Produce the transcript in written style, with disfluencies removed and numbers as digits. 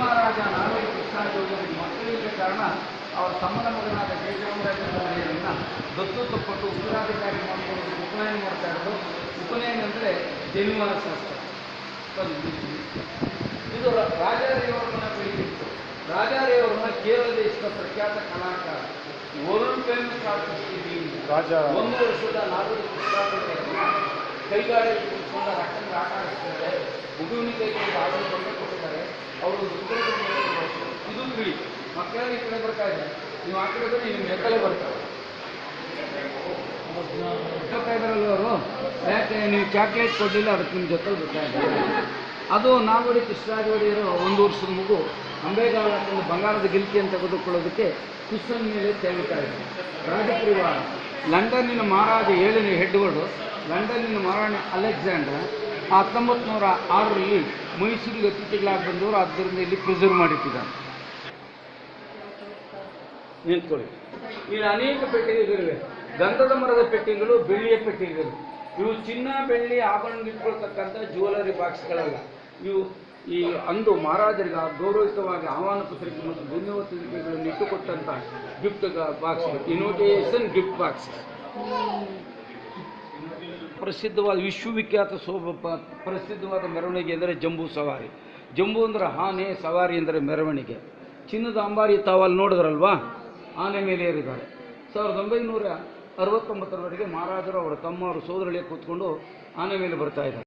ಮಹಾರಾಜ ನಾಲ್ವರು ಕೃಷ್ಣಾಚಾರ್ಯರಿಗೆ ಮಕ್ಕಳಿಗೆ ಕಾರಣ ಅವರ ತಮ್ಮನ ಮಗನಾದ ಜಯಚಾಮರಾಜರನ್ನು ದತ್ತು ತಪ್ಪಟ್ಟು ಉತ್ತರಾಧಿಕಾರಿ ಮಾಡಿಕೊಂಡು ಉಪನಯನ ಮಾಡ್ತಾ ಇರೋದು. ಉಪನಯನ ಅಂದರೆ ಜನಿವಾರ ಶಾಸ್ತ್ರ. ಇದು ರಾಜಾರೇವರನ್ನ ಬೆಳೀತಿತ್ತು. ರಾಜಾರೇವರನ್ನ ಕೇರಳ ದೇಶದ ಪ್ರಖ್ಯಾತ ಕಲಾಕಾರ ವರ್ಲ್ಡ್ ಫೇಮಸ್ ಆರ್ಟಿಸ್ಟ್. 1 ವರ್ಷದ ನಾಲ್ವರು ಕೃಷ್ಣಾಚಾರ್ಯರನ್ನ ಕೈಗಾಡಿಗೆ ಕುಳಿತುಕೊಂಡ ರಕ್ತಕ್ಕೆ ಆಟ ಆಡಿಸ್ತಾರೆ. ಹುಡುಗನ ಕೈಗೊಂಡು ಆಡಲು ಬಂದು ಕೊಟ್ಟಿದ್ದಾರೆ. ಅವರು ಇದು ಬಿಡಿ ಮಕ್ಕಳಲ್ಲಿ ಈ ಕಡೆ ಬರ್ತಾ ಇದೆ. ನೀವು ಆ ಕಡೆ ಬಂದು ನಿಮ್ಮ ಎಕ್ಕಲೆ ಬರ್ತಾರೆ ಬರ್ತಾ ಇದ್ದಾರಲ್ಲ ಅವರು. ಯಾಕೆ ನೀವು ಚಾಕ್ಲೇಟ್ ಕೊಡಲಿಲ್ಲ, ಅದಕ್ಕೆ ನಿಮ್ಮ ಜೊತೆಲಿ ಬರ್ತಾ ಇದ್ದಾರೆ. ಅದು ನಾಲ್ವಡಿ ಕೃಷ್ಣರಾಜ ಒಡೆಯರು 1 ವರ್ಷದ ಮಗು ಅಂಬೇಗಾಲ ಹಾಕೊಂಡು ಬಂಗಾರದ ಗಿಲ್ಕಿಯನ್ನು ತೆಗೆದುಕೊಳ್ಳೋದಕ್ಕೆ ಕುಸ್ಸನ ಮೇಲೆ ತೇಲ್ತಾ ಇದೆ. ರಾಜಪರಿವಾರ ಲಂಡನ್ನಿನ ಮಹಾರಾಜ 7ನೇ ಎಡ್ವರ್ಡ್, ಲಂಡನ್ನಿನ ಮಹಾರಾಣಿ ಅಲೆಕ್ಸಾಂಡರ್ 1906ರಲ್ಲಿ ಮೈಸೂರಿಗೆ ಅತಿಥಿಗಳಾಗಿ ಬಂದವರು. ಆದ್ದರಿಂದ ಇಲ್ಲಿ ಪ್ರಿಸರ್ವ್ ಮಾಡಿಟ್ಟಿದ್ದಾರೆ. ನಿಂತ್ಕೊಳ್ಳಿ. ಇಲ್ಲಿ ಅನೇಕ ಪೆಟ್ಟಿಗೆಗಳಿವೆ. ಗಂಧದ ಮರದ ಪೆಟ್ಟಿಗೆಗಳು, ಬೆಳ್ಳಿಯ ಪೆಟ್ಟಿಗೆಗಳು. ಇವು ಚಿನ್ನ ಬೆಳ್ಳಿ ಆಭರಣ ಇಟ್ಕೊಳ್ತಕ್ಕಂಥ ಜ್ಯುವೆಲರಿ ಬಾಕ್ಸ್ಗಳಲ್ಲ. ಇವು ಈ ಅಂದು ಮಹಾರಾಜರಿಗೆ ಗೌರವಿತವಾಗಿ ಆಹ್ವಾನ ಪತ್ರಿಕೆ ಮತ್ತು ಧನ್ಯವಾದಗಳನ್ನು ಇಟ್ಟುಕೊಟ್ಟಂಥ ಗಿಫ್ಟ್ ಬಾಕ್ಸ್ಗಳು, ಇನ್ವಿಟೇಷನ್ ಗಿಫ್ಟ್ ಬಾಕ್ಸ್. ಪ್ರಸಿದ್ಧವಾದ ವಿಶ್ವವಿಖ್ಯಾತ ಪ್ರಸಿದ್ಧವಾದ ಮೆರವಣಿಗೆ ಎಂದರೆ ಜಂಬೂ ಸವಾರಿ. ಜಂಬೂ ಅಂದರೆ ಆನೆ, ಸವಾರಿ ಅಂದರೆ ಮೆರವಣಿಗೆ. ಚಿನ್ನದ ಅಂಬಾರಿ ತಾವಲ್ಲಿ ನೋಡಿದ್ರಲ್ವಾ, ಆನೆ ಮೇಲೆ ಏರಿದ್ದಾರೆ. 1969ರವರೆಗೆ ಮಹಾರಾಜರು ಅವರ ತಮ್ಮವರು ಸೋದರಳಿಗೆ ಕೂತ್ಕೊಂಡು ಆನೆ ಮೇಲೆ ಬರ್ತಾ ಇದ್ದಾರೆ.